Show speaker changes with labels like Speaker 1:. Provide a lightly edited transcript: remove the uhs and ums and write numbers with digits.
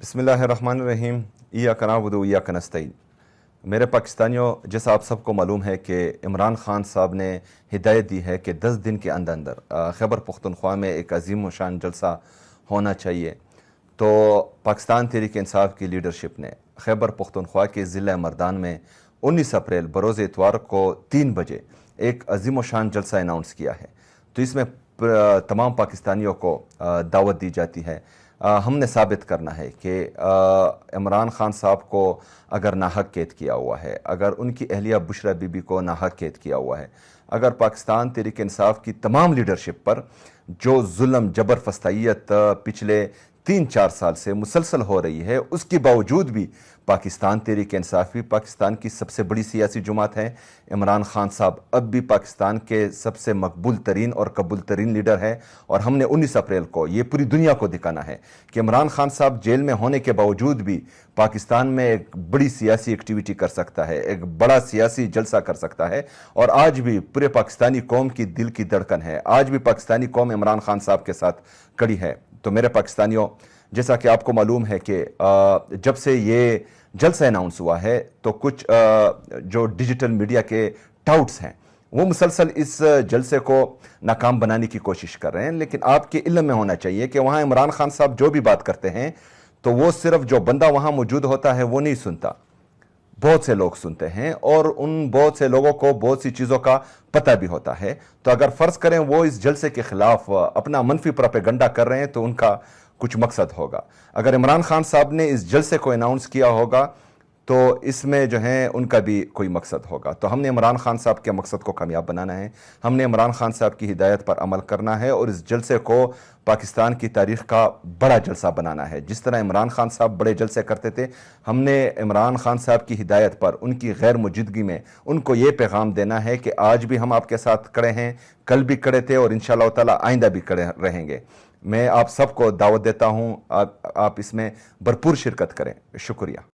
Speaker 1: بسم اللہ الرحمن الرحیم ایاک نعبد و ایاک نستعین۔ میرے پاکستانیوں، جیسا آپ سب کو معلوم ہے کہ عمران خان صاحب نے ہدایت دی ہے کہ 10 دن کے اندر خیبر پختونخوا میں ایک عظیم و شان جلسہ ہونا چاہیے۔ تو پاکستان تحریک انصاف کی لیڈرشپ نے خیبر پختونخوا کے ضلع مردان میں 19 اپریل بروز اتوار کو 3 بجے ایک عظیم و شان جلسہ اناؤنس کیا ہے۔ تو اس میں تمام پاکستانیوں کو دعوت دی جاتی ہے۔ ہم نے ثابت کرنا ہے کہ عمران خان صاحب کو اگر ناحق قید کیا ہوا ہے، اگر ان کی اہلیہ بشرا بی بی کو ناحق قید کیا ہوا ہے، اگر پاکستان تحریک انصاف کی تمام لیڈرشپ پر جو ظلم جبر فستائیت پچھلے 3-4 سال سے مسلسل ہو رہی ہے، اس کے باوجود بھی پاکستان تحریک انصافی پاکستان کی سب سے بڑی سیاسی جماعت ہے۔ عمران خان صاحب اب بھی پاکستان کے سب سے مقبول ترین اور قبول ترین لیڈر ہے، اور ہم نے 19 اپریل کو یہ پوری دنیا کو دکھانا ہے کہ عمران خان صاحب جیل میں ہونے کے باوجود بھی پاکستان میں ایک بڑی سیاسی ایکٹیویٹی کر سکتا ہے، ایک بڑا سیاسی جلسہ کر سکتا ہے، اور آج بھی پورے پاکستانی قوم کی دل کی دھڑکن ہے، آج بھی پاکستانی قوم عمران خان صاحب کے ساتھ کڑی ہے۔ تو میرے پاکستانیوں، جیسا کہ آپ کو معلوم ہے کہ جب سے یہ جلسہ اناؤنس ہوا ہے تو کچھ جو ڈیجیٹل میڈیا کے ٹاؤٹس ہیں وہ مسلسل اس جلسے کو ناکام بنانے کی کوشش کر رہے ہیں، لیکن آپ کے علم میں ہونا چاہیے کہ وہاں عمران خان صاحب جو بھی بات کرتے ہیں تو وہ صرف جو بندہ وہاں موجود ہوتا ہے وہ نہیں سنتا، بہت سے لوگ سنتے ہیں، اور ان بہت سے لوگوں کو بہت سی چیزوں کا پتہ بھی ہوتا ہے۔ تو اگر فرض کریں وہ اس جلسے کے خلاف اپنا منفی پروپیگنڈا کر رہے ہیں تو ان کا کچھ مقصد ہوگا۔ اگر عمران خان صاحب نے اس جلسے کو اناؤنس کیا ہوگا تو اس میں جو ہیں ان کا بھی کوئی مقصد ہوگا۔ تو ہم نے عمران خان صاحب کے مقصد کو کامیاب بنانا ہے، ہم نے عمران خان صاحب کی ہدایت پر عمل کرنا ہے، اور اس جلسے کو پاکستان کی تاریخ کا بڑا جلسہ بنانا ہے۔ جس طرح عمران خان صاحب بڑے جلسے کرتے تھے، ہم نے عمران خان صاحب کی ہدایت پر ان کی غیر موجودگی میں ان کو یہ پیغام دینا ہے کہ آج بھی ہم آپ کے ساتھ کھڑے ہیں، کل بھی کھڑے تھے، اور انشاءاللہ تعالی آئندہ بھی کھڑے رہیں گے۔ میں آپ سب کو دعوت دیتا ہوں، آپ اس میں بھرپور شرکت کریں۔ شکریہ۔